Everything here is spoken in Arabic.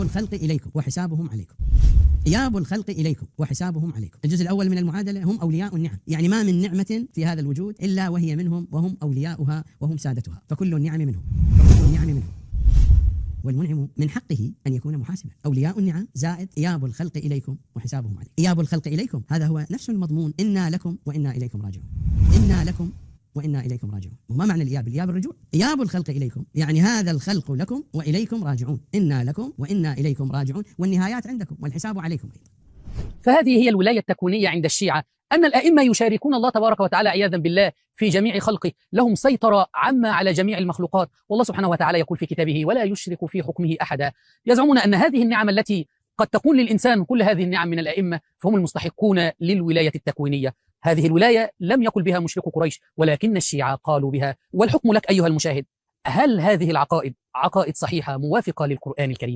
الخلق إليكم وحسابهم عليكم. إياب الخلق إليكم وحسابهم عليكم. الجزء الأول من المعادلة هم أولياء النعم، يعني ما من نعمة في هذا الوجود إلا وهي منهم وهم أولياؤها وهم سادتها، فكل النعم منهم. والمنعم من حقه أن يكون محاسبا. أولياء النعم زائد إياب الخلق إليكم وحسابهم عليكم. إياب الخلق إليكم هذا هو نفس المضمون إنا لكم وإنا إليكم راجعون. إنا لكم وإنا إليكم راجعون. وما معنى الإياب؟ الإياب الرجوع. إياب الخلق إليكم يعني هذا الخلق لكم وإليكم راجعون. إنا لكم وإنا إليكم راجعون، والنهايات عندكم والحساب عليكم أيضا. فهذه هي الولاية التكوينية عند الشيعة، أن الأئمة يشاركون الله تبارك وتعالى عياذا بالله في جميع خلقه، لهم سيطرة عامة على جميع المخلوقات، والله سبحانه وتعالى يقول في كتابه ولا يشرك في حكمه أحدا. يزعمون أن هذه النعم التي قد تكون للإنسان كل هذه النعم من الأئمة فهم المستحقون للولاية التكوينية. هذه الولاية لم يقل بها مشرك قريش، ولكن الشيعة قالوا بها. والحكم لك أيها المشاهد، هل هذه العقائد عقائد صحيحة موافقة للقرآن الكريم؟